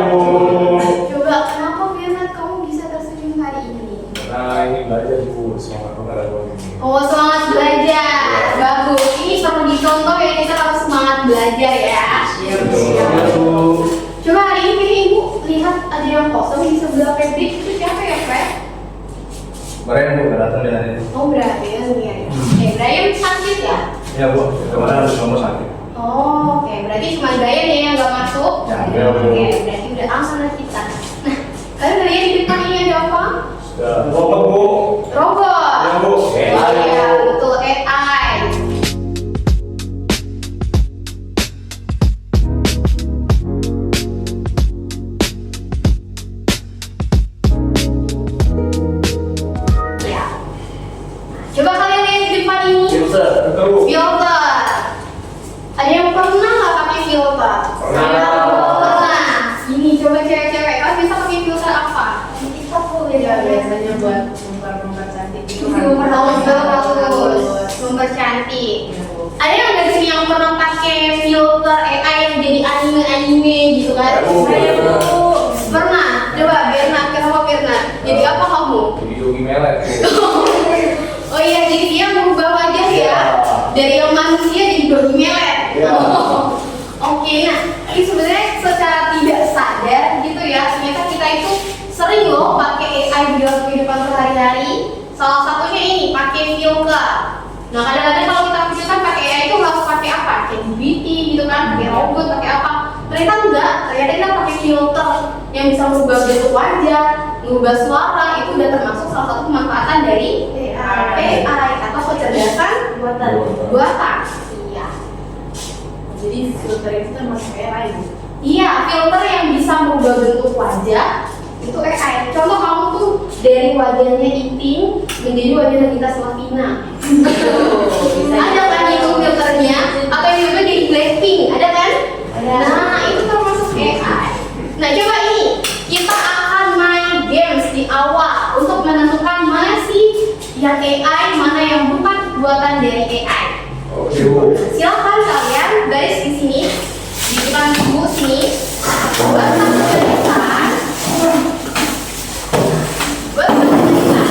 Bu. Coba kenapa Firman kamu bisa tersenyum hari ini? Nah, ini belajar Bu, semangat pengetahuan ini. Oh, semangat belajar. Bagus. Ini perlu dicontoh ya, kita harus semangat belajar ya. Siap Bu. Coba hari ini Ibu lihat ada yang kosong di sebelah Febri. Itu siapa ya, Feb? Brian Bu, nggak datang dia hari ini. Oh, Brian ya. Brian sakit ya? Ya Bu, kemarin harus ngomong sakit. Oh, oke. Berarti cuma Brian ya yang nggak masuk. Ya, Oke, berarti udah aman lah kita. Nah, kalian udah lihat di depan ini ada apa? Sudah. Robot Bu. Robot. Ya Bu. Iya, betul, AI. Ya. Coba kalian lihat di depan ini. Filter. Filter Bu. Filter. Ada yang pernah nggak pakai filter? Pernah. Pernah. Ini coba cewek-cewek, kalian bisa pakai filter apa? TikTok tuh Ya, biasanya buat memper cantik itu kan. Memper cantik. Ada yang dari sini yang pernah pakai filter AI yang jadi anime-anime gitu kan? Saya, Bu. Pernah. Coba Bernard, kenapa Bernard? Jadi apa kamu? Jadi Yogi Melet Bu. Oh iya, jadi dia merubah wajah ya. Iya. Dari yang manusia jadi babi melet. Iya. Oke, nah ini sebenarnya secara tidak sadar gitu ya, ternyata kita itu sering loh pakai AI di dalam kehidupan sehari-hari. Salah satunya ini pakai filter. Nah kadang-kadang kalau kita pikirkan pakai AI itu harus pakai apa? ChatGPT gitu kan, pakai robot, pakai apa? Ternyata enggak, ternyata kita pakai filter yang bisa merubah bentuk wajah, merubah suara, itu udah termasuk salah satu pemanfaatan dari AI atau kecerdasan buatan. Iya. Jadi filter itu termasuk AI. Iya, filter yang bisa merubah bentuk wajah itu AI. Contoh kamu tuh dari wajahnya Iping menjadi wajahnya Nagita Slavina. Ada kan itu filternya? Atau yang juga jadi Blackpink, ada kan? Ada. Nah, itu termasuk AI. Nah, coba ini kita akan main games di awal untuk menentukan mana sih yang AI, mana yang bukan buatan dari AI. Oke Bu. Silakan kalian baris di sini di depan buku sini. Buat satu barisan. Buat satu barisan.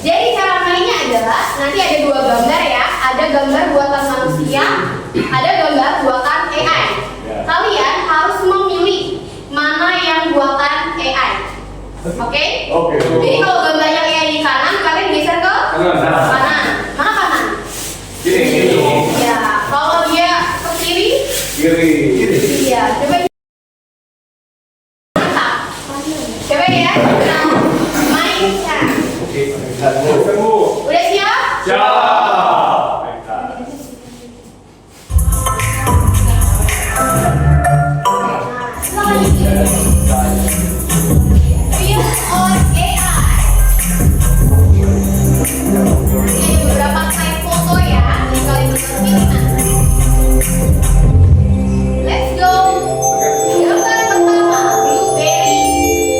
Jadi cara mainnya adalah nanti ada dua gambar ya. Ada gambar buatan manusia, ada gambar buatan AI. Kalian harus memilih mana yang buatan AI. Oke? Oke Bu. Jadi kalau gambarnya AI di kanan, kalian geser ke Kanan. kanan. Mana kanan? Gini. Ya, kalau dia ke kiri, Kiri. iya. Coba mantap. Coba ya, kita main sekarang. Oke. Lihat Bu. Udah siap? Siap. Based on AI. Ini beberapa slide foto ya, yang kalian bisa pilih nanti. Let's go. Gambar pertama, blueberry.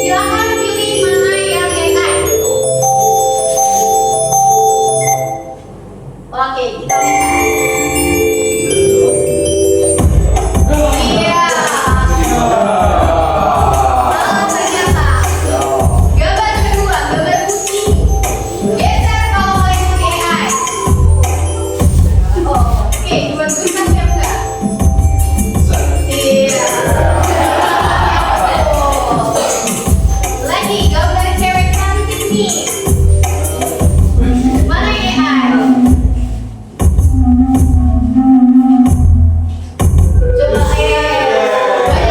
Silakan pilih mana yang AI. Oke, kita lihat. Iya. Salah ternyata. Gambar kedua, gambar kucing. Geser kalau itu AI. Oh, oke, buat bisa siap nggak? Iya. Oh. Lagi gambar cewek cantik nih. Mana AI? Coba banyak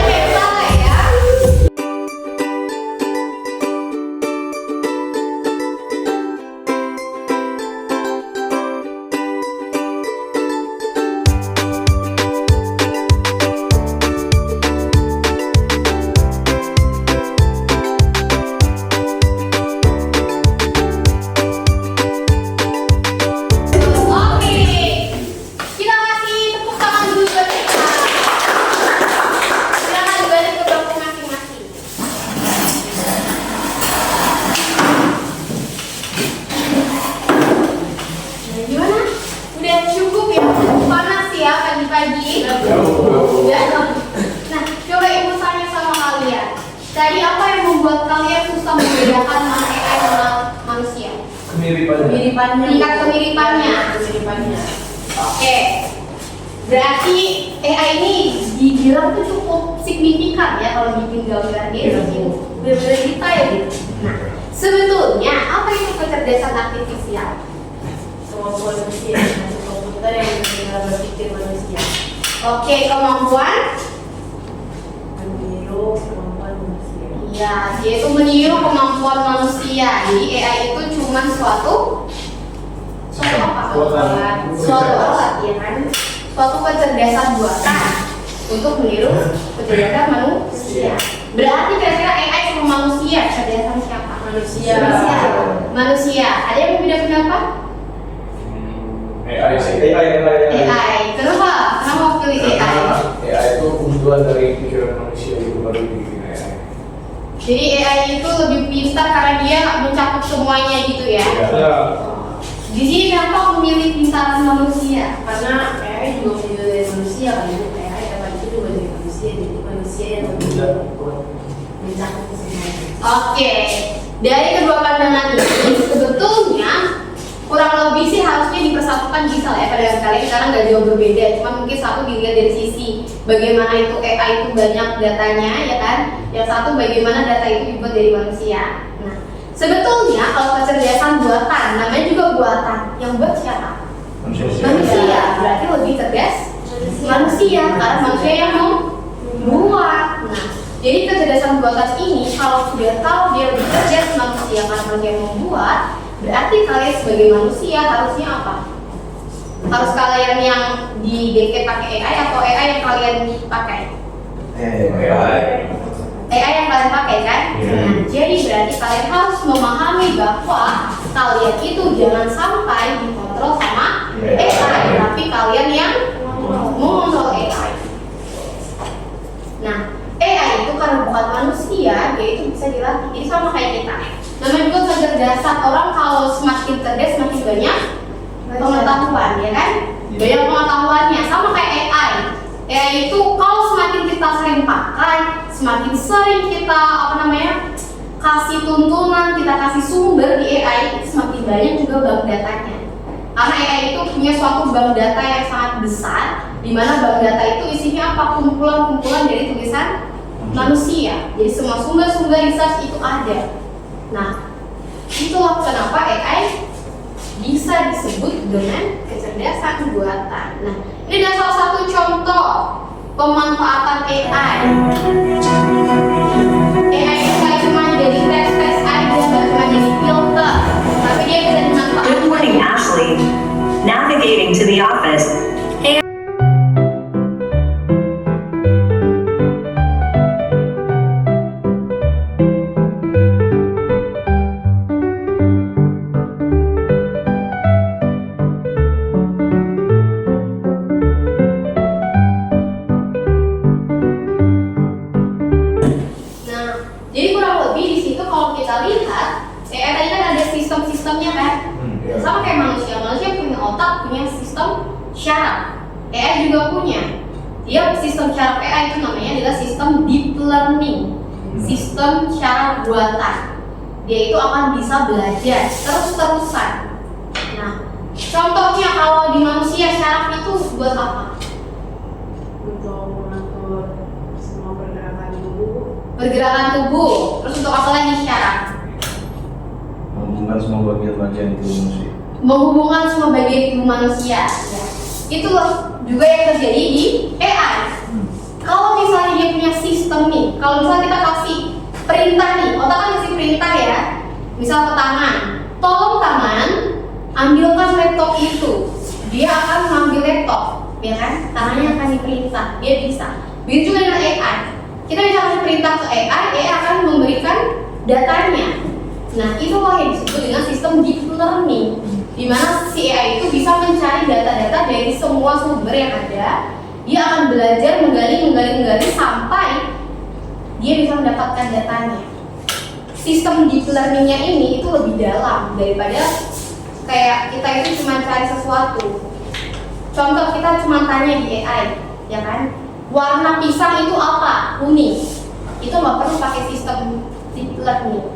yang salah ya. Oke, kita kasih tepuk tangan dulu buat kita. Silakan balik ke bangku masing-masing. Nah, gimana? Udah cukup ya? Cukup panas ya pagi-pagi? Ya Bu. Udah. tadi apa yang membuat kalian susah membedakan mana AI sama manusia? Kemiripannya. Tingkat kemiripannya. Kemiripannya. Oke. Berarti AI ini dibilang tuh cukup signifikan ya kalau bikin gambar dia benar-benar detail gitu. Nah, sebetulnya apa itu kecerdasan artifisial? Kemampuan manusia, komputer yang bisa berpikir manusia. Oke, kemampuan. Meniru kemampuan manusia. Iya, dia itu meniru kemampuan manusia. Jadi AI itu cuma suatu apa? Suatu alat ya kan? Suatu kecerdasan buatan untuk meniru kecerdasan manusia. Berarti kira-kira AI sama manusia kecerdasan siapa? Manusia. Manusia. Ada yang berbeda pendapat? AI sih. AI. Kenapa? Kenapa mau pilih AI? AI itu kumpulan dari pikiran manusia itu baru bikin AI. Jadi AI itu lebih pintar karena dia mencakup semuanya gitu ya. Ya. Di sini kenapa memilih pintaran manusia? Karena AI juga menjadi dari manusia kan, AI dapat itu juga dari manusia, jadi manusia yang lebih mencakup semuanya. Oke, dari kedua pandangan ini sebetulnya kurang lebih sih harusnya dipersatukan bisa lah ya pada kalian karena nggak jauh berbeda. Cuma mungkin satu dilihat dari sisi bagaimana itu AI itu banyak datanya ya kan. Yang satu bagaimana data itu dibuat dari manusia. Nah, sebetulnya kalau kecerdasan buatan namanya juga buatan. Yang buat siapa? Manusia. Berarti lebih cerdas manusia karena manusia yang membuat. Nah, jadi kecerdasan buatan ini kalau sudah tahu dia lebih cerdas manusia karena manusia yang membuat, berarti kalian sebagai manusia harusnya apa? Harus kalian yang dideket pakai AI atau AI yang kalian pakai? AI yang kalian pakai kan? Nah, jadi berarti kalian harus memahami bahwa kalian itu jangan sampai dikontrol sama AI, tapi kalian yang mengontrol AI. Nah, AI itu karena bukan manusia, dia itu bisa dilatih. Jadi sama kayak kita. Namanya juga kecerdasan. Orang kalau semakin cerdas semakin banyak pengetahuan, ya kan? Banyak pengetahuannya. Sama kayak AI. AI itu kalau semakin kita sering pakai, semakin sering kita kasih tuntunan, kita kasih sumber di AI, semakin banyak juga bank datanya. Karena AI itu punya suatu bank data yang sangat besar, di mana bank data itu isinya apa? Kumpulan-kumpulan dari tulisan manusia. Jadi semua sumber-sumber research itu ada. Nah, itulah kenapa AI bisa disebut dengan kecerdasan buatan. Nah, ini adalah salah satu contoh pemanfaatan AI. AI itu nggak cuma jadi tes aja, nggak cuma jadi filter, tapi dia bisa dimanfaatkan. Good morning, Ashley. Navigating to the office. Jadi kurang lebih di situ kalau kita lihat, AI tadi kan ada sistem-sistemnya kan, sama kayak manusia. Manusia punya otak, punya sistem syaraf. AI juga punya. Dia sistem syaraf AI itu namanya adalah sistem deep learning, sistem syaraf buatan. Dia itu akan bisa belajar terus-terusan. Nah, contohnya kalau di manusia syaraf itu buat apa? Untuk mengatur semua pergerakan tubuh. Pergerakan tubuh. Terus untuk apa lagi syaraf? Menghubungkan semua bagian-bagian tubuh manusia. Menghubungkan semua bagian tubuh manusia. Ya. Itu juga yang terjadi di AI. Kalau misalnya dia punya sistem nih, kalau misalnya kita kasih perintah nih, otak kan kasih perintah ya. Misal ke tangan, tolong tangan ambilkan laptop itu. Dia akan mengambil laptop, ya kan? Tangannya akan diperintah, dia bisa. Begitu juga dengan AI. Kita bisa kasih perintah ke AI akan memberikan datanya. Nah, itulah yang disebut dengan sistem deep learning, di mana si AI itu bisa mencari data-data dari semua sumber yang ada. Dia akan belajar menggali sampai dia bisa mendapatkan datanya. Sistem deep learningnya ini itu lebih dalam daripada kayak kita itu cuma cari sesuatu. Contoh kita cuma tanya di AI, ya kan? Warna pisang itu apa? Kuning. itu nggak perlu pakai sistem deep learning.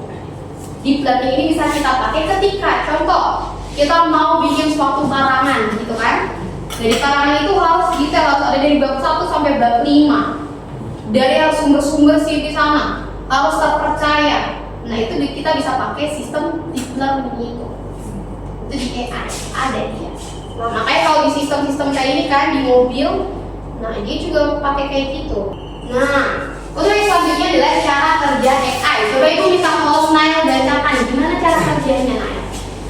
Deep learning ini bisa kita pakai ketika contoh kita mau bikin suatu karangan gitu kan. Dari karangan itu harus detail, harus ada dari bab 1 sampai bab 5. Dari sumber-sumber di sana harus terpercaya. Nah, itu kita bisa pakai sistem deep learning itu. Itu di AI ada dia. Nah, makanya kalau di sistem-sistem kayak ini kan di mobil, nah dia juga pakai kayak gitu. Nah, untuk yang selanjutnya adalah cara kerja AI. Coba ibu minta tolong Nail bacakan gimana cara kerjanya Nail.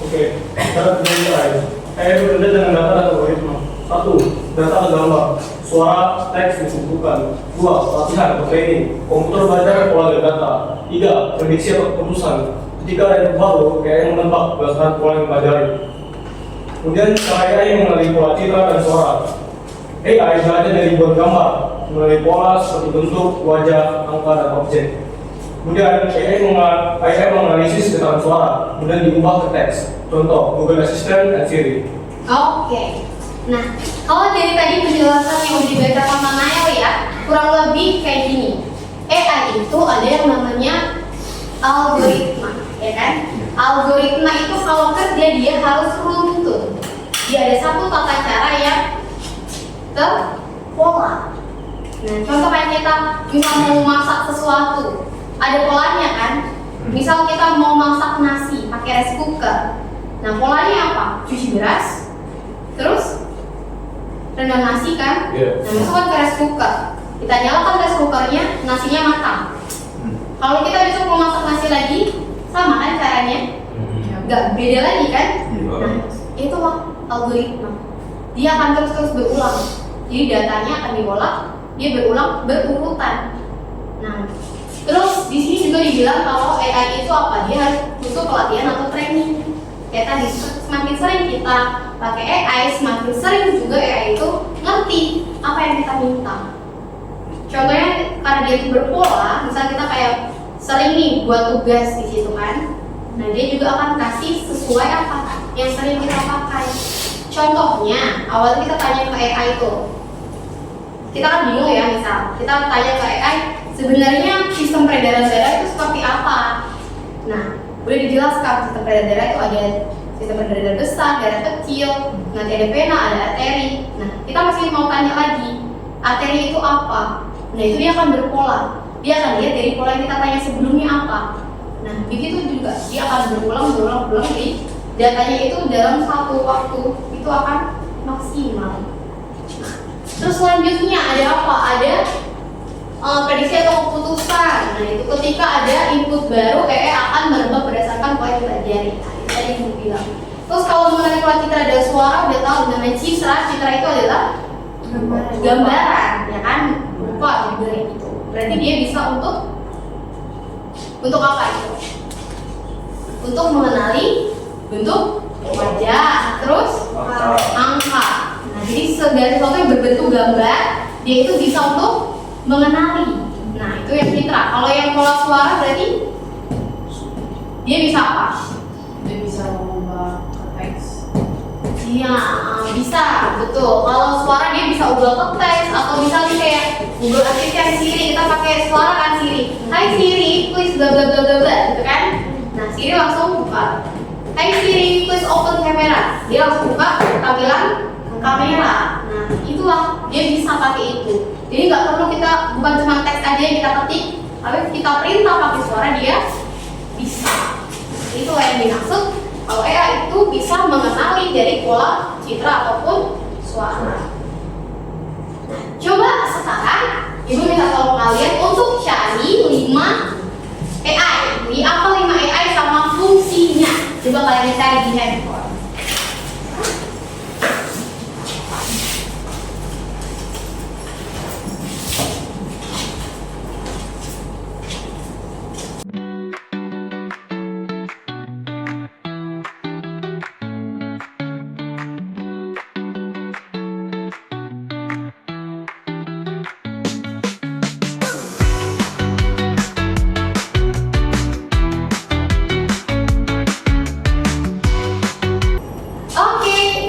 Oke, cara kerja AI. AI bekerja dengan data dan algoritma. 1. Data atau gambar, suara, teks dikumpulkan. 2. Latihan atau training, komputer belajar pola dari data. 3. Prediksi atau keputusan. Ketika ada yang baru, AI menebak berdasarkan pola yang dipelajari. Kemudian cara AI mengenali pola citra dan suara. AI belajar dari ribuan gambar, mengenali pola seperti bentuk, wajah, angka, dan objek. Kemudian AI menganalisis getaran suara, kemudian diubah ke teks. Contoh, Google Assistant dan Siri. Oke. Nah, kalau dari tadi penjelasan yang udah dibaca sama Nail ya, kurang lebih kayak gini. AI itu ada yang namanya algoritma, ya kan? Algoritma itu kalau kerja dia harus runtun. Dia ada satu tata cara yang terpola. Nah, contoh kayak kita misal mau masak sesuatu, ada polanya kan? Misal kita mau masak nasi pakai rice cooker. Nah, polanya apa? Cuci beras, terus rendam nasi kan? Yeah. Nah, masukkan ke rice cooker. Kita nyalakan rice cookernya, nasinya matang. Kalau kita besok mau masak nasi lagi, sama kan caranya? Nggak beda lagi kan? Nah, itulah algoritma. Dia akan terus berulang. Jadi datanya akan diolah, dia berulang berurutan. Nah, terus di sini juga dibilang kalau AI itu apa? Dia harus butuh pelatihan atau training. Kayak tadi, semakin sering kita pakai AI, semakin sering juga AI itu ngerti apa yang kita minta. Contohnya karena dia itu berpola, misal kita kayak sering nih buat tugas di situ kan. Nah, dia juga akan kasih sesuai apa yang sering kita pakai. Contohnya, awalnya kita tanya ke AI itu, kita kan bingung ya, misal kita tanya ke AI, sebenarnya sistem peredaran darah itu seperti apa? Nah, boleh dijelaskan sistem peredaran darah itu ada sistem peredaran darah besar, darah kecil, nanti ada vena, ada arteri. Nah, kita masih mau tanya lagi, arteri itu apa? Nah, itu dia akan berpola. Dia akan lihat dari pola yang kita tanya sebelumnya apa. Nah, begitu juga dia akan berulang di datanya itu dalam satu waktu itu akan maksimal. Terus selanjutnya ada apa? Ada prediksi atau keputusan. Nah, itu ketika ada input baru, AI akan menebak berdasarkan pola yang dipelajari. Nah, itu tadi yang saya bilang. Terus kalau mengenai pola citra dan suara, udah tahu namanya citra. Citra itu adalah gambaran, ya kan? Rupa juga gitu. Berarti dia bisa untuk apa itu? Untuk mengenali bentuk wajah, terus angka. Nah, jadi segala sesuatu yang berbentuk gambar, dia itu bisa untuk mengenali. Nah, itu yang citra. Kalau yang pola suara berarti dia bisa apa? Dia bisa mengubah ke teks. Iya, bisa, betul. Kalau suara dia bisa ubah ke teks atau misalnya kayak Google Assistant Siri, kita pakai suara kan Siri. Hai Siri, please bla bla bla bla bla, gitu kan? Nah, Siri langsung buka. Hai Siri, please open camera. Dia langsung buka tampilan kamera. Nah, itulah dia bisa pakai itu. Jadi nggak perlu kita bukan cuma teks aja yang kita ketik, tapi kita perintah pakai suara dia bisa. Itulah yang dimaksud kalau AI itu bisa mengenali dari pola citra ataupun suara. Nah, coba sekarang ibu minta tolong kalian untuk cari 5 AI. Ini apa 5 AI sama fungsinya? Coba kalian cari di handphone.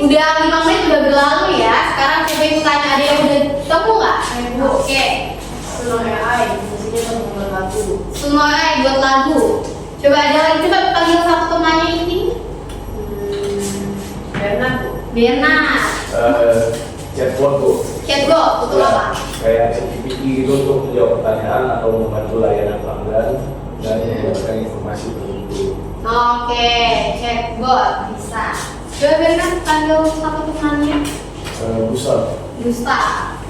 Udah 5 menit udah berlalu ya. Sekarang coba ibu tanya, ada yang udah ketemu nggak? Oke. Sebelum AI, fungsinya untuk mengenali lagu. Buat lagu. Coba ada lagi, coba panggil satu temannya ini. Bernard. Bernard. Chatbot tuh. Chatbot, betul Ya, apa? kayak ChatGPT gitu untuk menjawab pertanyaan atau membantu layanan pelanggan dan memberikan informasi tertentu. Oke, chatbot bisa. Coba Bernard panggil satu temannya. Gustaf. Gustaf.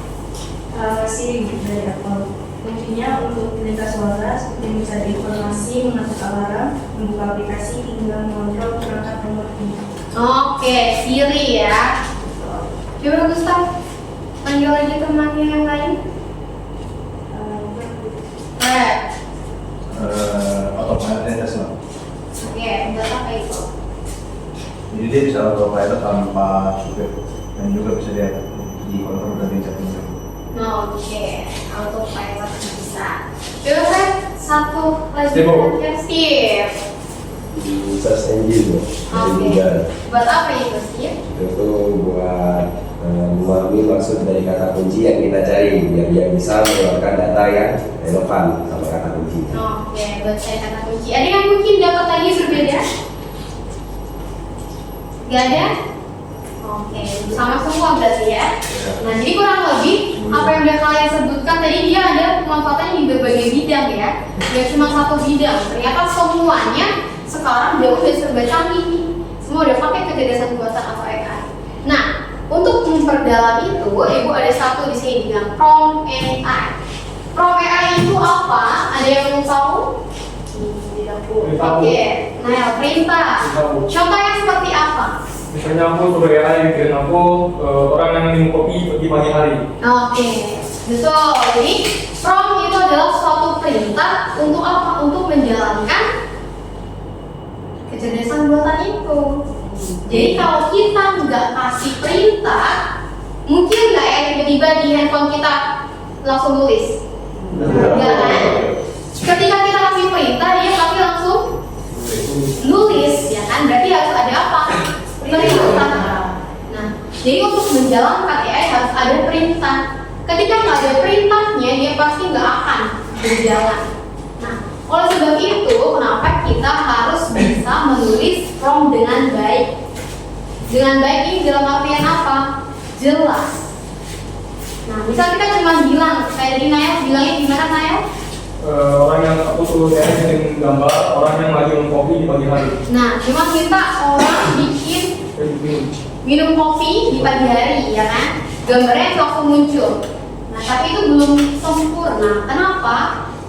Siri dari Apple. Fungsinya untuk perintah suara seperti mencari informasi, mengatur alarm, membuka aplikasi, hingga mengontrol perangkat nomor pintar. Oke, Siri ya. Coba Gustaf panggil lagi temannya yang lain. Fred. Autopilot Tesla. Oke, buat apa itu? Jadi dia bisa autopilot tanpa supir dan juga bisa dia dikontrol dari jatuhnya. Oke, autopilot bisa. Coba Fred, satu lagi Steve. aja, Steve. Search engine loh, dari Oke. Google. Buat apa itu Steve? Itu buat memahami maksud dari kata kunci yang kita cari biar dia bisa mengeluarkan data yang relevan sama kata kunci. Oke, buat saya kata kunci. Ada yang mungkin dapat lagi berbeda? Gak ada? Oke, sama semua berarti ya. Nah, jadi kurang lebih apa yang udah kalian sebutkan tadi dia ada pemanfaatannya di berbagai bidang ya. Gak cuma satu bidang. Ternyata semuanya sekarang jauh udah serba canggih nih. Semua udah pakai kecerdasan buatan atau AI. Nah, untuk memperdalam itu, ibu ada satu di sini dengan prompt AI. Prompt AI itu apa? Ada yang mau tahu? Tidak tahu. Oke, nah perintah. Tahu. Contohnya seperti apa? Misalnya aku sebagai AI bikin aku orang yang minum kopi di pagi hari. Oke, betul. Jadi prompt itu adalah suatu perintah untuk apa? Untuk menjalankan kecerdasan buatan itu. Jadi kalau kita nggak kasih perintah, mungkin nggak ya tiba-tiba di handphone kita langsung tulis. Enggak kan? Ketika kita kasih perintah, dia pasti langsung nulis, ya kan? Berarti harus ada apa? Perintah. Nah, jadi untuk menjalankan AI harus ada perintah. Ketika nggak ada perintahnya, dia pasti nggak akan berjalan. Nah, oleh sebab itu, kenapa kita harus bisa menulis prompt dengan baik? Dengan baik ini dalam artian apa? Jelas. Nah, misal kita cuma bilang, kayak di Nael, bilangnya gimana Nael? Orang yang aku suruh AI bikin gambar orang yang lagi minum kopi di pagi hari. Nah, cuma minta orang bikin minum kopi di pagi hari, ya kan? Gambarnya langsung muncul. Nah, tapi itu belum sempurna. Kenapa?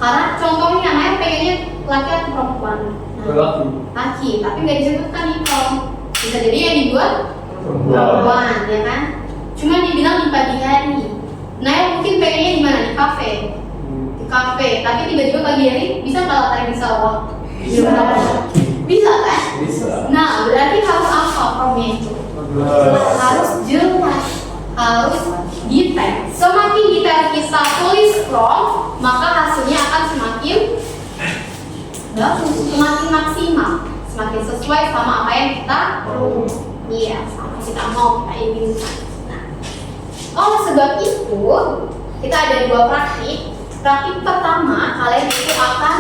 Karena contohnya Nael pengennya laki atau perempuan. Laki. Laki, tapi nggak disebutkan nih kalau bisa jadi ya dibuat perempuan, ya kan? Cuma dibilang di pagi hari. Nael mungkin pengennya di mana? Di kafe. Di kafe, tapi tiba-tiba pagi hari bisa nggak latihan di sawah? Bisa kan? Bisa. Nah, berarti harus apa prompt itu? Harus jelas, harus detail. Semakin detail kita tulis prompt, maka hasilnya akan semakin bagus, semakin maksimal, semakin sesuai sama apa yang kita iya, sama kita mau, kita inginkan. Nah, oleh sebab itu, kita ada dua praktik. Praktik pertama, kalian itu akan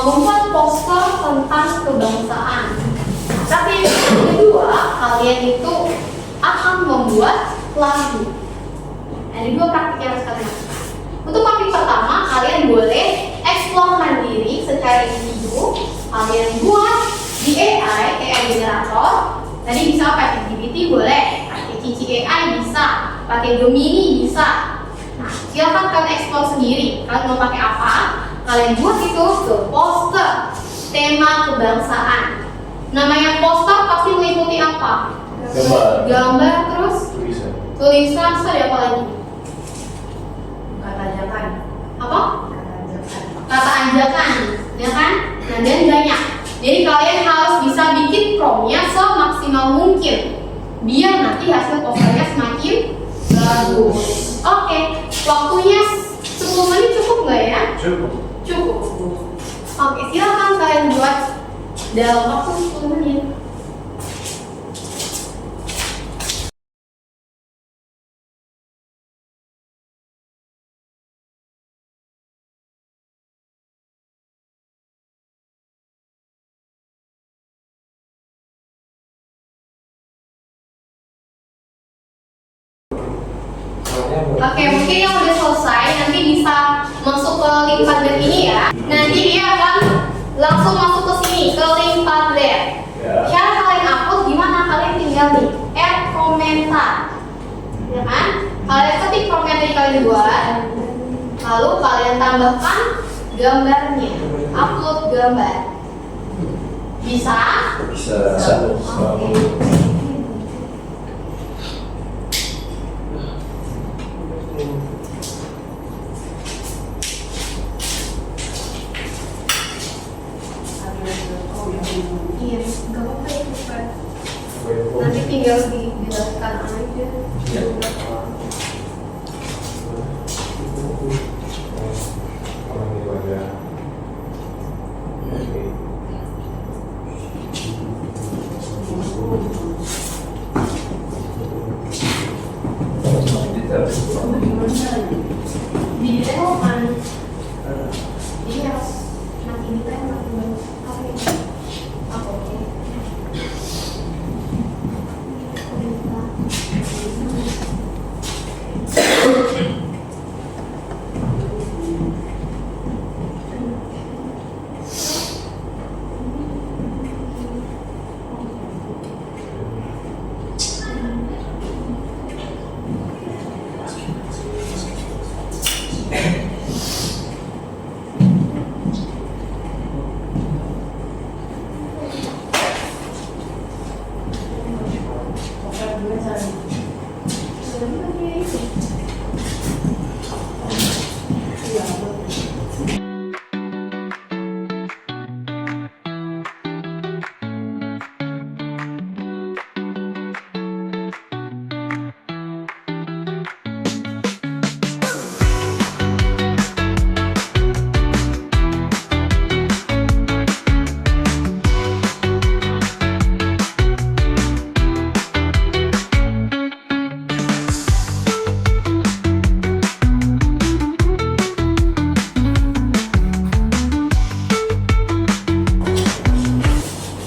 membuat poster tentang kebangsaan. Praktik yang kedua, kalian itu akan membuat lagu. Ada dua praktik yang harus kalian lakukan. Untuk praktik pertama, kalian boleh eksplor mandiri secara individu. Kalian buat di AI generator. Tadi bisa pakai GPT boleh, pakai Cici AI bisa, pakai Gemini bisa. Nah, silakan kalian eksplor sendiri. Kalian mau pakai apa? Kalian buat itu ke poster tema kebangsaan. Namanya poster pasti meliputi apa? Gambar terus tulisan, ada apa lagi? Kata ajakan. Apa? Kata ajakan. Kata anjakan, ya kan? Nah, dan banyak. Jadi kalian harus bisa bikin promptnya semaksimal mungkin biar nanti hasil posternya semakin bagus. Oke, waktunya 10 menit cukup nggak ya? Cukup. Cukup. Oke, silakan kalian buat dalam waktu 10 menit. Oke, mungkin yang udah selesai nanti bisa masuk ke link Padlet ini ya. Nanti dia akan langsung masuk ke sini, ke link Padlet. Cara kalian upload gimana? Kalian tinggal nih, add komentar, ya kan? Kalian ketik komentar yang kalian buat, lalu kalian tambahkan gambarnya, upload gambar. Bisa? Bisa. Oke. Iya, nggak apa-apa ya, Pak. Nanti tinggal dijelaskan aja. Di detail kan? Jadi harus makin detail makin banyak. Oke.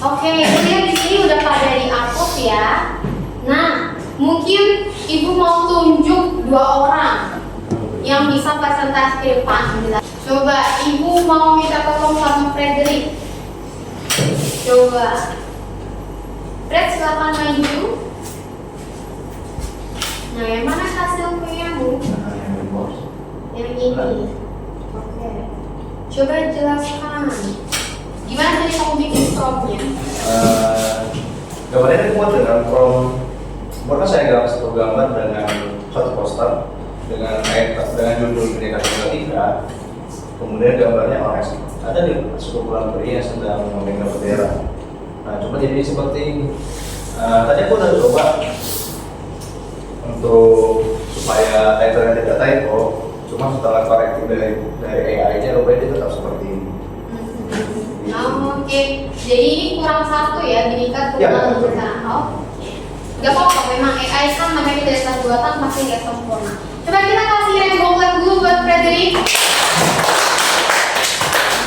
Oke, kemudian di sini udah pada di-upload ya. Nah, mungkin ibu mau tunjuk 2 orang yang bisa presentasi ke depan. Coba ibu mau minta tolong sama Frederick. Coba. Fred, silakan maju. Nah, yang mana hasil punya-mu? Yang ini. Oke. Coba jelaskan. Gimana tadi kamu bikin prompt-nya? Gambarnya ini buat dengan prompt. Pernah saya gambar satu gambar dengan satu poster dengan judul Bhinneka Tunggal Ika. Kemudian gambarnya orang ada di sekumpulan pria yang sedang memegang bendera. Nah, cuma jadi seperti tadi aku udah coba untuk supaya title-nya tidak typo. Cuma setelah korektif dari AI-nya rupanya dia tetap seperti ini. Oke, jadi ini kurang satu ya, Bhinneka Tunggal Ika. Gak apa-apa, memang AI kan namanya dasar buatan pasti nggak sempurna. Coba kita kasih rainbow flag dulu buat Frederick.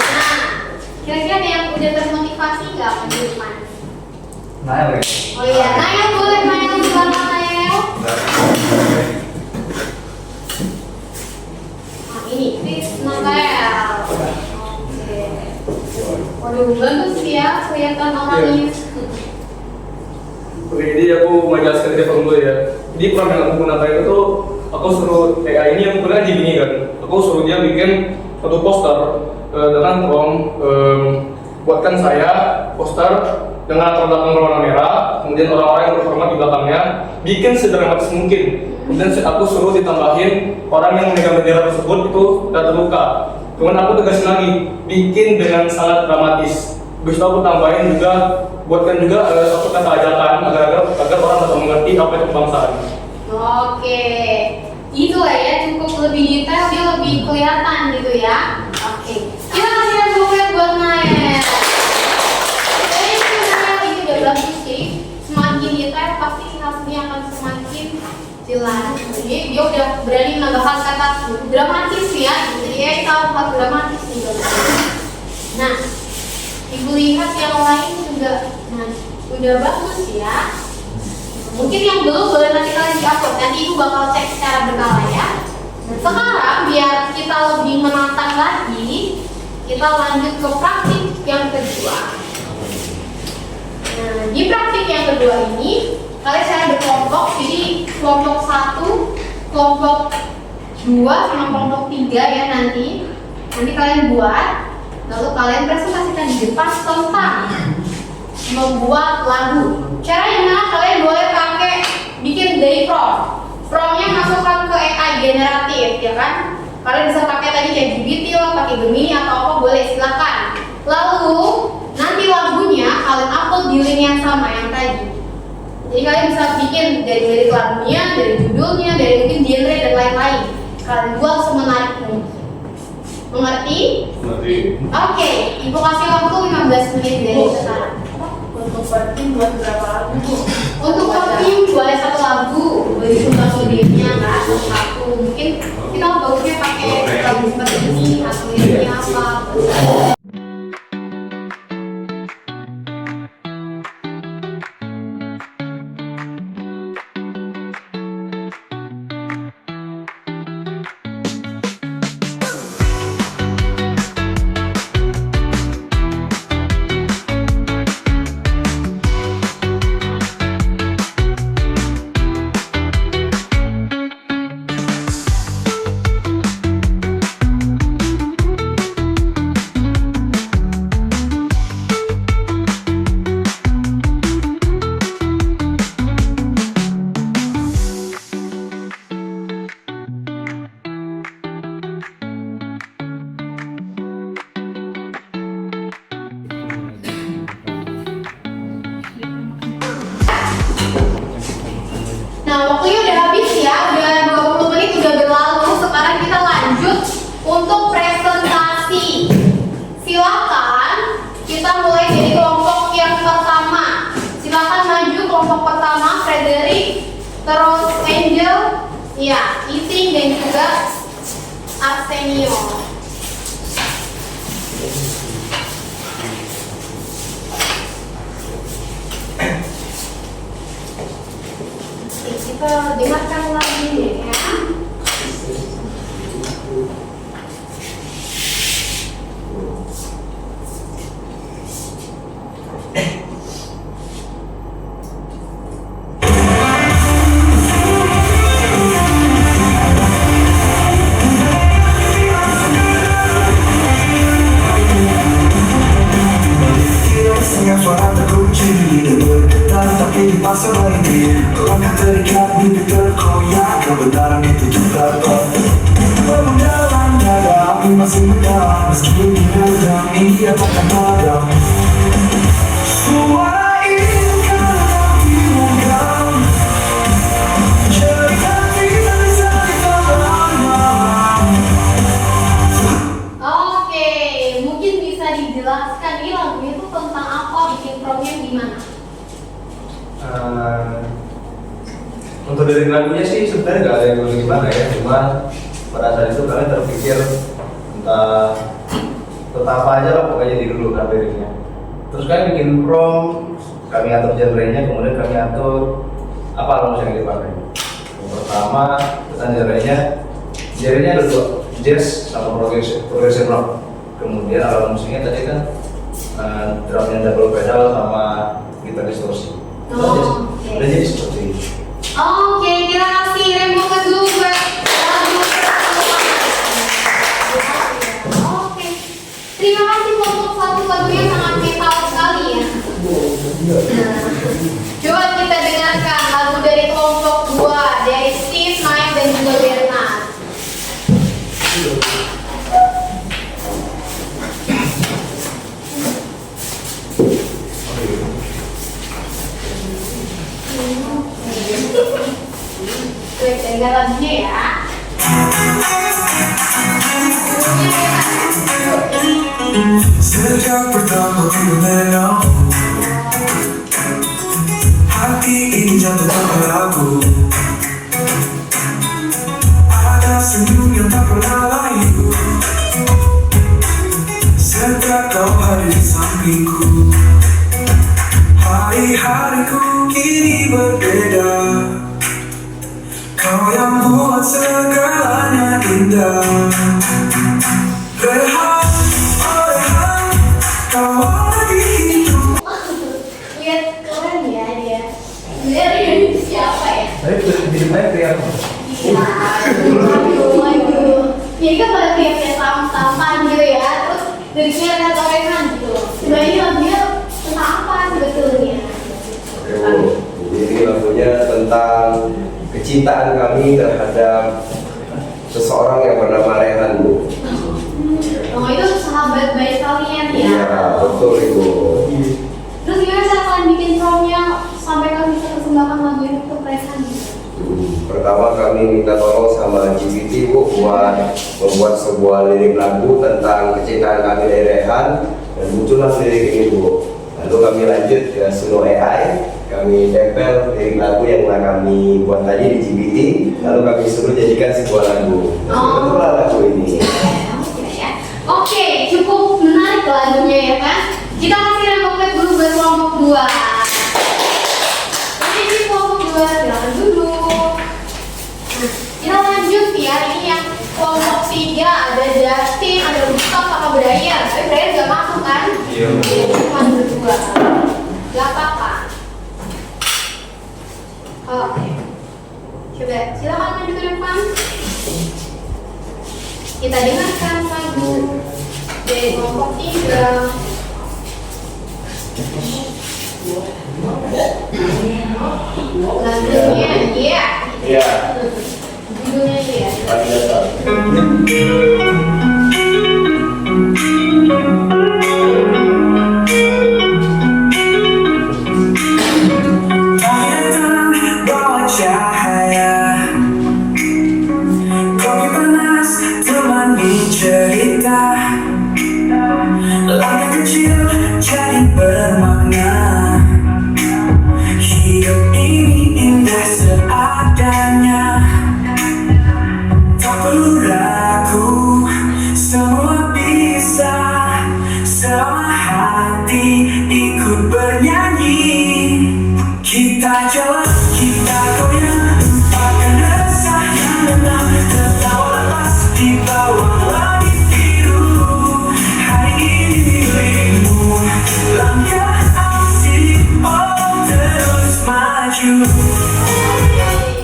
Nah, kira-kira ada yang udah termotivasi nggak akan di depan? Nael ya? Oh iya, Nael boleh, Nael silakan Nael. Nah ini, Krisna Nael. Oke. Waduh, bagus ya, kelihatan orangnya. Oke, jadi aku menjelaskan ke dulu ya. Jadi program yang aku gunakan itu tuh, aku suruh AI ini yang kemudian gini kan. Aku suruh dia bikin satu poster dengan prompt buatkan saya poster dengan latar belakang berwarna merah, kemudian orang-orang yang berhormat di belakangnya, bikin sedramatis mungkin. Kemudian aku suruh ditambahin orang yang memegang bendera tersebut itu tidak terluka. Kemudian aku tegasin lagi, bikin dengan sangat dramatis. Bisa aku tambahin juga, buatkan juga satu kata ajakan agar orang dapat mengerti apa itu kebangsaan. Oke, itulah ya, cukup lebih detail, dia lebih kelihatan gitu ya. Oke, kita kasih rainbow flag buat Nael. Jadi Nael ini udah bagus sih, semakin detail pasti hasilnya akan semakin jelas. Jadi dia udah berani menambahkan kata dramatis ya, jadi ya tahu kata dramatis nih. Nah, ibu lihat yang lain juga, nah udah bagus ya. Mungkin yang belum boleh nanti kalian di-upload. Nanti ibu bakal cek secara berkala ya. Sekarang biar kita lebih menantang lagi, kita lanjut ke praktik yang kedua. Nah, di praktik yang kedua ini kalian saya berkelompok, jadi kelompok 1, kelompok 2 sama kelompok 3 ya nanti kalian buat, lalu kalian presentasikan di depan tentang membuat lagu. Cara yang mana kalian boleh pakai bikin dari promnya masukkan ke AI generatif ya kan. Kalian bisa pakai tadi kayak GPT lah, pakai Gemini atau apa boleh, silakan. Lalu nanti lagunya kalian upload di link yang sama yang tadi. Jadi kalian bisa bikin dari lirik lagunya, dari judulnya, dari mungkin genre dan lain-lain. Kalian buat semenarik mungkin. Mengerti? Mengerti. Oke, ibu kasih waktu 15 menit dari sekarang. Untuk party buat berapa lagu Bu? Untuk party boleh 1 lagu, boleh suka liriknya nggak satu. Mungkin kita bagusnya pakai lagu seperti ini atau liriknya apa. Nah, waktunya udah habis ya, udah 20 menit udah berlalu. Sekarang kita lanjut untuk presentasi. Silakan kita mulai dari kelompok yang pertama. Silakan maju kelompok pertama, Frederick, terus Angel, ya, Ising dan juga Arsenio. Kita dengarkan lagi ya. Langkah terikat bibir terkoyak, kebenaran itu juga Permudahan dada, api masih mendalam. Meski diredam, ini takkan padam. Suara ini kan diungkap, jadi hati tak bisa ditahan. Oke, mungkin bisa dijelaskan ini lagunya itu tentang apa, bikin promnya gimana? Untuk dari lagunya sih sebenarnya nggak ada yang lebih gimana ya, cuma pada saat itu kalian terpikir tentang apa aja lah pokoknya di dulu kan liriknya. Terus kalian bikin prom, kami atur genre-nya, kemudian kami atur apa alat musik yang dipakai. Yang pertama tentang genre-nya ada 2, jazz sama progressive rock. Kemudian alat musiknya tadi kan drumnya double pedal sama gitar distorsi. Oke. Udah jadi seperti ini. Oke, kita kasih rembuk ke dulu buat lagu. Oke, terima kasih untuk satu lagunya sangat metal sekali ya. Coba kita dengarkan lagu dari kelompok 2 dari Steve, Mike dan juga Bernard. Baik, dengar lagunya ya. Sejak pertama ku mengenal, hati ini jatuh terperaku. Ada senyum yang tak pernah layu setiap kau hadir di sampingku. Hari-hari hariku kini berbeda. Kau yang buat segalanya indah. Rehat, oh rehat, kau lagi hidup. Lihat keren ya dia. Sebenarnya siapa ya? Tapi di depannya pria. Iya. Aduh. Jadi kan pada pria-pria tampan gitu ya. Terus liriknya ada gorengan gitu. Sebenarnya lagunya tentang apa sebetulnya? Oke Bu, jadi ini lagunya tentang kecintaan kami terhadap seseorang yang bernama Rehan Bu. Oh itu sahabat baik kalian ya? Iya, betul Ibu. Terus gimana cara kalian bikin songnya sampai kalian bisa persembahkan lagu ini untuk Rehan? Pertama kami minta tolong sama GPT Bu buat membuat sebuah lirik lagu tentang kecintaan kami dari Rehan, dan muncullah lirik ini Bu. Lalu kami lanjut ke Suno AI, kami tempel lirik lagu yang telah kami buat tadi di GPT, lalu kami suruh jadikan sebuah lagu. Itulah lagu ini. Oke, cukup menarik lagunya ya kan? Kita kasih rempong dulu buat kelompok 2. Oke, ini kelompok 2 silakan duduk. Nah, kita lanjut ya. Ini yang kelompok 3 ada Justin, ada Gustaf, sama Brian. Tapi Brian gak masuk kan? Iya. Cuma berdua. Gak apa-apa. Oke. Coba silakan maju ke depan. Kita dengarkan lagu dari kelompok 3. Lagunya iya. Iya. Judulnya iya. Paling dasar. Bawa cahaya, kopi panas temani cerita. Langkah kecil jadi bermakna. Hidup ini indah seadanya. Tak perlu ragu, semua bisa. Selama hati ikut bernyanyi. Kita jalan, kita goyang, lupakan resah yang menang. Tertawa lepas di bawah langit biru. Hari ini milikmu, langkah asik, oh terus maju.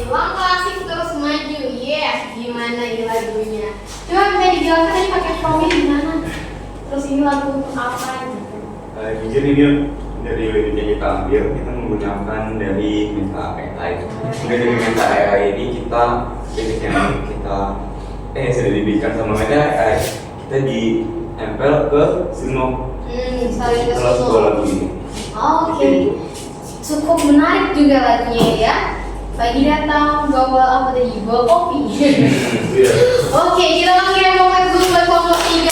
Langkah asik terus maju. Yes, gimana ini lagunya? Coba bisa dijelaskan tadi pakai promnya gimana? Terus ini lagu untuk apa? Jujur ini dari lirik yang kita ambil, kita menggunakan dari Meta AI. Kemudian dari Meta AI ini kita lirik yang kita sudah dibikin sama Meta AI, kita ditempel ke Suno. Saling ke Setelah sebuah lagu ini. Oke. Cukup menarik juga lagunya ya. Lagi datang bawa apa tadi? Bawa kopi. Iya. Oke, kita lagi mau main dulu buat kelompok 3.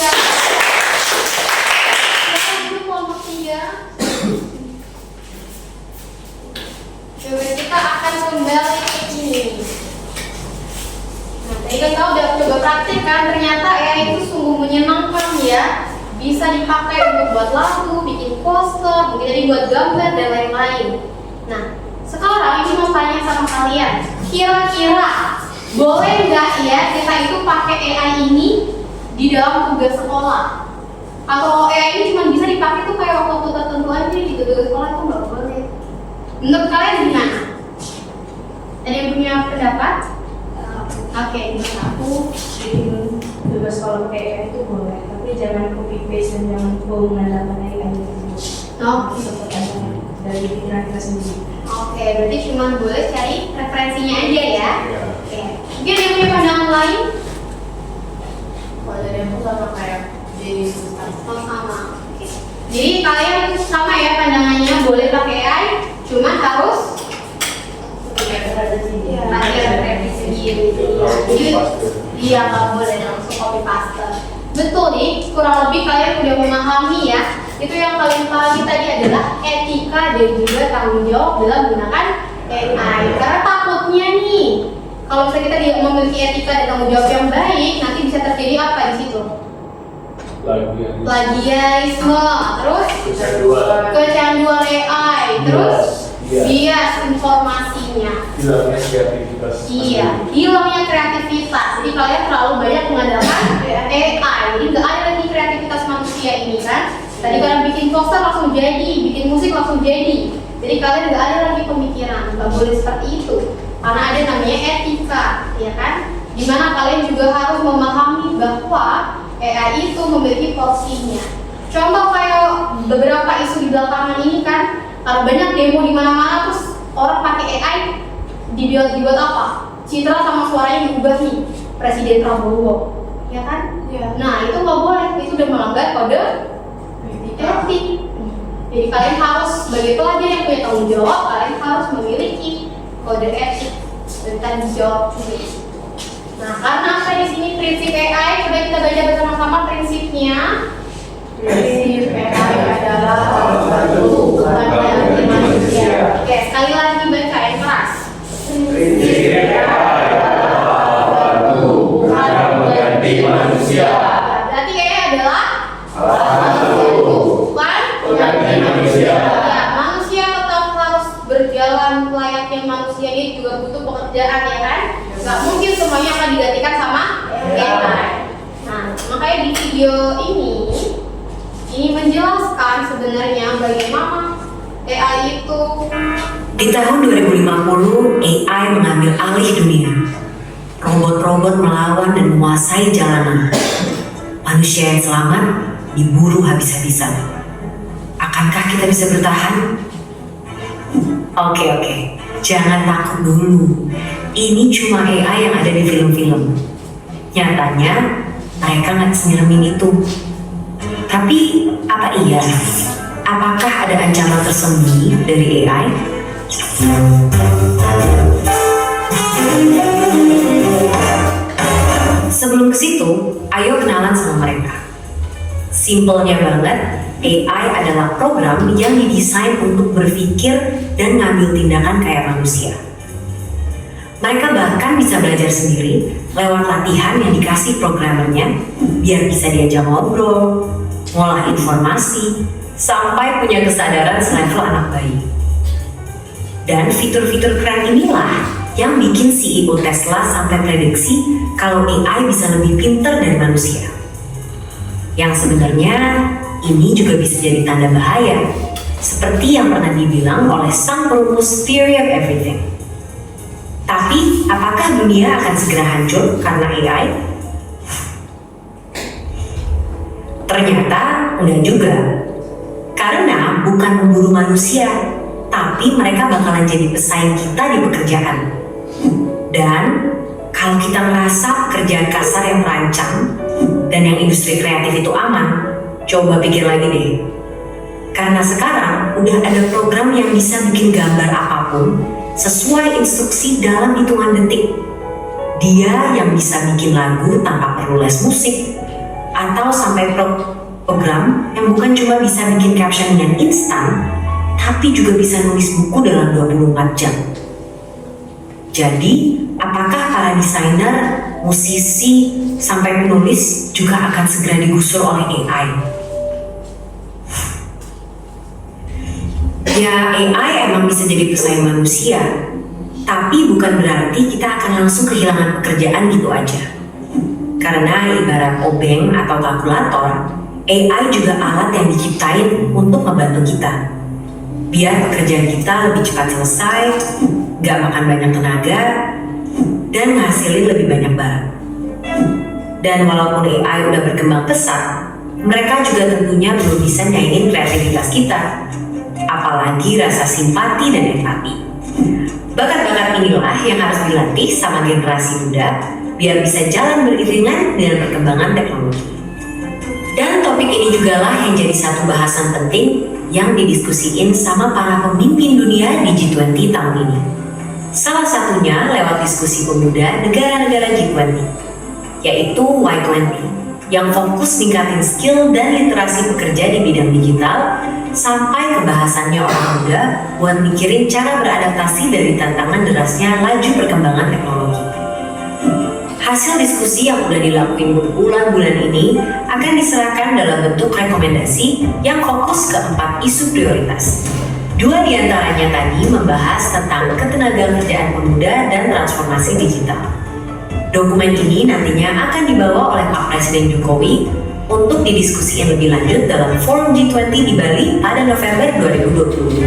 Silakan dulu kelompok 3. Coba kita akan kembali ke sini. Nah, tadi kan kau udah coba praktik kan, ternyata ya itu sungguh menyenangkan ya. Bisa dipakai untuk buat lagu, bikin poster, mungkin jadi buat gambar dan lain-lain. Nah, sekarang ini mau tanya sama kalian, kira-kira boleh nggak ya kita itu pakai AI ini di dalam tugas sekolah? Atau AI ini cuma bisa dipakai tuh kayak waktu tertentu aja gitu, tugas sekolah itu nggak boleh? Menurut kalian gimana? Ada yang punya pendapat? Oke, gimana? Aku bikin tugas sekolah pakai AI itu boleh, tapi jangan copy paste dan jangan coba mengandalkan AI gitu. Oh, Tetap aja dari pikiran kita sendiri. Oke, berarti cuma boleh cari referensinya aja ya. Iya. Oke. Mungkin ada yang punya pandangan lain? Kalau dari aku sama kayak jadi susah. Oh, sama. Oke. Jadi kalian sama ya pandangannya, boleh pakai AI, cuma harus ada revisi sendiri. Jadi iya nggak boleh langsung copy paste. Betul nih, kurang lebih kalian udah memahami ya. Itu yang kalian pahami tadi adalah etika dan juga tanggung jawab dalam menggunakan AI. Karena takutnya nih, kalau misalnya kita tidak memiliki etika dan tanggung jawab yang baik, nanti bisa terjadi apa di situ? Plagiarisme, terus kecanduan AI, terus bias informasinya. Hilangnya kreativitas. Iya, hilangnya kreativitas. Jadi kalian terlalu banyak mengandalkan AI. Jadi nggak ada lagi kreativitas manusia ini kan. Tadi kalian bikin poster langsung jadi, bikin musik langsung jadi. Jadi kalian nggak ada lagi pemikiran. Nggak boleh seperti itu. Karena ada namanya etika, ya kan? Dimana kalian juga harus memahami bahwa AI itu memiliki porsinya. Contoh kayak beberapa isu di belakangan ini kan, kalau banyak demo di mana-mana terus orang pakai AI dibuat apa? Citra sama suaranya diubah nih, Presiden Prabowo, ya kan? Ya. Nah itu nggak boleh, itu udah melanggar kode etik. Jadi kalian harus sebagai pelajar yang punya tanggung jawab, kalian harus memiliki kode etik dan tanggung jawab juga. Nah karena apa di sini prinsip AI? Coba kita baca bersama-sama prinsipnya. Prinsip AI adalah Tuhan mengasihi manusia. Oke, sekali lagi baca yang keras. Tuhan mengganti manusia. Berarti AI adalah bukan Mengganti manusia. Ya, manusia tetap harus berjalan layaknya manusia, ini juga butuh pekerjaan ya kan? Gak mungkin semuanya akan digantikan sama AI. Nah, makanya di video ini menjelaskan sebenarnya bagaimana AI itu. Di tahun 2050, AI mengambil alih dunia. Robot-robot melawan dan menguasai jalanan. Manusia yang selamat diburu habis-habisan. Akankah kita bisa bertahan? Oke, jangan takut dulu. Ini cuma AI yang ada di film-film. Nyatanya, mereka nggak senyelemin itu. Tapi, apa iya? Apakah ada ancaman tersembunyi dari AI? Sebelum ke situ, ayo kenalan sama mereka. Simpelnya banget, AI adalah program yang didesain untuk berpikir dan ngambil tindakan kayak manusia. Mereka bahkan bisa belajar sendiri lewat latihan yang dikasih programmernya biar bisa diajak ngobrol, ngolah informasi, sampai punya kesadaran selevel anak bayi. Dan fitur-fitur keren inilah yang bikin CEO Tesla sampai prediksi kalau AI bisa lebih pintar dari manusia. Yang sebenarnya ini juga bisa jadi tanda bahaya, seperti yang pernah dibilang oleh sang perumus Theory of Everything. Tapi, apakah dunia akan segera hancur karena AI? Ternyata enggak juga. Karena bukan memburu manusia, tapi mereka bakalan jadi pesaing kita di pekerjaan. Dan kalau kita merasa pekerjaan kasar yang merancang dan yang industri kreatif itu aman, coba pikir lagi deh. Karena sekarang udah ada program yang bisa bikin gambar apapun sesuai instruksi dalam hitungan detik. Dia yang bisa bikin lagu tanpa perlu les musik, atau sampai program yang bukan cuma bisa bikin caption yang instan, tapi juga bisa nulis buku dalam 24 jam. Jadi, apakah para desainer, musisi, sampai penulis juga akan segera digusur oleh AI? Ya, AI emang bisa jadi pesaing manusia, tapi bukan berarti kita akan langsung kehilangan pekerjaan gitu aja. Karena ibarat obeng atau kalkulator, AI juga alat yang diciptain untuk membantu kita. Biar pekerjaan kita lebih cepat selesai, gak makan banyak tenaga, dan ngasilin lebih banyak barang. Dan walaupun AI udah berkembang pesat, mereka juga tentunya belum bisa nyaingin kreativitas kita, apalagi rasa simpati dan empati. Bakat-bakat inilah yang harus dilatih sama generasi muda biar bisa jalan beriringan dengan perkembangan teknologi. Dan topik ini juga lah yang jadi satu bahasan penting yang didiskusiin sama para pemimpin dunia di G20 tahun ini. Salah satunya lewat diskusi pemuda negara-negara G20, yaitu Y20, yang fokus ningkatin skill dan literasi pekerja di bidang digital sampai ke bahasannya orang muda buat mikirin cara beradaptasi dari tantangan derasnya laju perkembangan teknologi. Hasil diskusi yang udah dilakuin berbulan-bulan ini akan diserahkan dalam bentuk rekomendasi yang fokus ke 4 isu prioritas. Dua di antaranya tadi membahas tentang ketenagakerjaan pemuda dan transformasi digital. Dokumen ini nantinya akan dibawa oleh Pak Presiden Jokowi untuk didiskusikan lebih lanjut dalam Forum G20 di Bali pada November 2022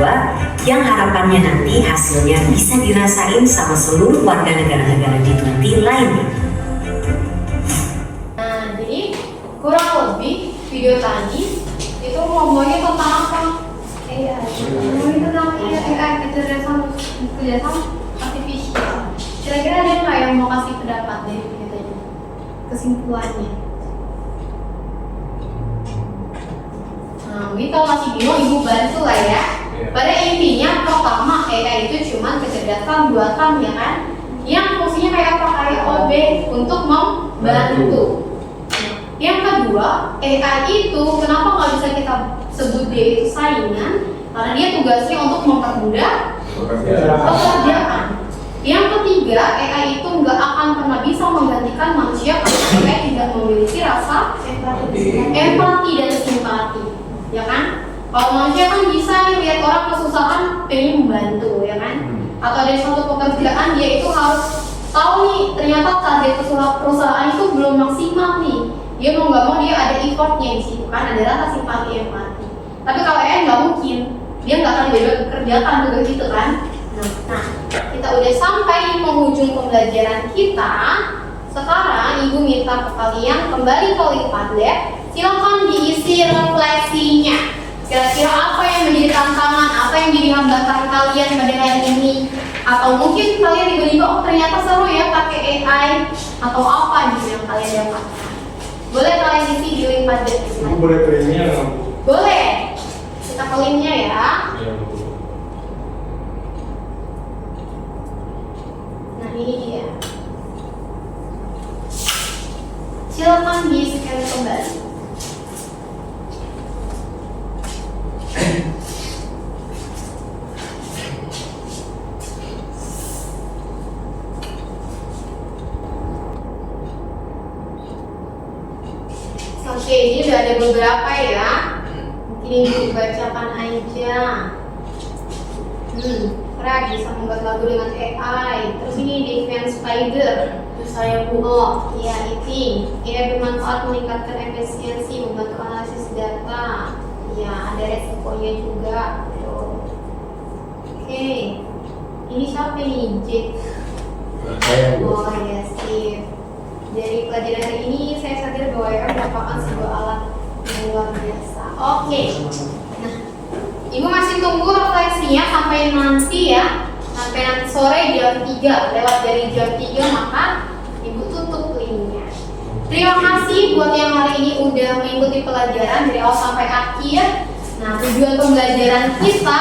yang harapannya nanti hasilnya bisa dirasain sama seluruh warga negara-negara G20 lainnya. Nah, jadi kurang lebih video tadi itu ngomongnya tentang apa? Ngomongin tentang AI, kecerdasan artifisial. Kira-kira ada nggak yang mau kasih pendapat dari video tadi? Kesimpulannya. Nah, mungkin kalau masih bingung, ibu bantu lah ya. Pada intinya pertama AI itu cuma kecerdasan buatan ya kan, yang fungsinya kayak apa, kayak OB untuk membantu. Yang kedua, AI itu kenapa nggak bisa kita sebut dia itu saingan? Karena dia tugasnya untuk mempermudah pekerjaan. Yang ketiga, AI itu nggak akan pernah bisa menggantikan manusia karena AI tidak memiliki rasa empati dan simpati, ya kan? Kalau manusia kan bisa nih lihat orang kesusahan, pengen membantu, ya kan? Atau ada suatu pekerjaan dia itu harus tahu nih, ternyata target perusahaan itu belum maksimal nih. Dia mau nggak mau dia ada effortnya di situ kan, ada rasa simpati empati. Tapi kalau AI nggak mungkin, dia nggak akan kerjakan tugas itu kan. Nah, kita udah sampai di penghujung pembelajaran kita. Sekarang ibu minta ke kalian kembali ke Padlet. Silakan diisi refleksinya. Kira-kira apa yang menjadi tantangan, apa yang jadi hambatan kalian pada hari ini? Atau mungkin kalian tiba-tiba, oh ternyata seru ya pakai AI, atau apa gitu yang kalian dapatkan? Boleh kalian isi di link Padlet. Ibu boleh ke linknya nggak? Boleh. Kita ke linknya ya. Iya. Nah ini dia. Silakan di-scan kembali. Oke, ini udah ada beberapa ya. Mungkin ibu bacakan aja. Keren, bisa membuat lagu dengan AI. Terus ini Defense Spider. Terus saya oh, iya itu. AI bermanfaat meningkatkan efisiensi, membantu analisis data. Ya, ada resikonya juga. Oke. Ini siapa nih? Jack. Oh ya sip. Dari pelajaran hari ini saya sadar bahwa AI merupakan sebuah alat yang luar biasa. Oke. Nah, ibu masih tunggu refleksinya sampai nanti ya. Sampai nanti sore jam 3. Lewat dari jam 3 maka ibu tutup linknya. Terima kasih buat yang hari ini udah mengikuti pelajaran dari awal sampai akhir. Nah, tujuan pembelajaran kita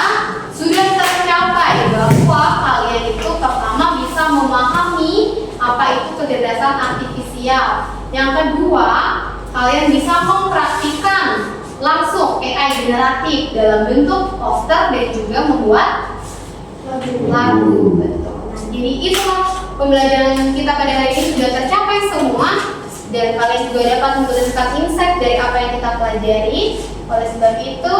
sudah tercapai bahwa kalian itu pertama bisa memahami apa itu kecerdasan artifisial. Yang kedua, kalian bisa mempraktikkan langsung AI generatif dalam bentuk poster dan juga membuat lagu. Betul. Nah, jadi itulah pembelajaran kita pada hari ini sudah tercapai semua dan kalian juga dapat mendapatkan insight dari apa yang kita pelajari. Oleh sebab itu,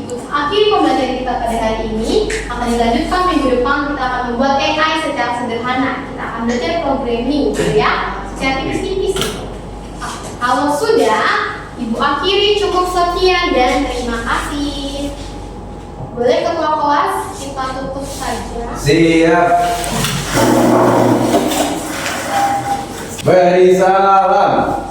ibu akhiri pembelajaran kita pada hari ini akan dilanjutkan minggu depan. Kita akan membuat AI secara sederhana. Kita akan belajar programming, gitu ya, secara tipis-tipis. Kalau sudah, ibu akhiri cukup sekian dan terima kasih. Boleh ketua kelas kita tutup saja. Siap. Beri salam.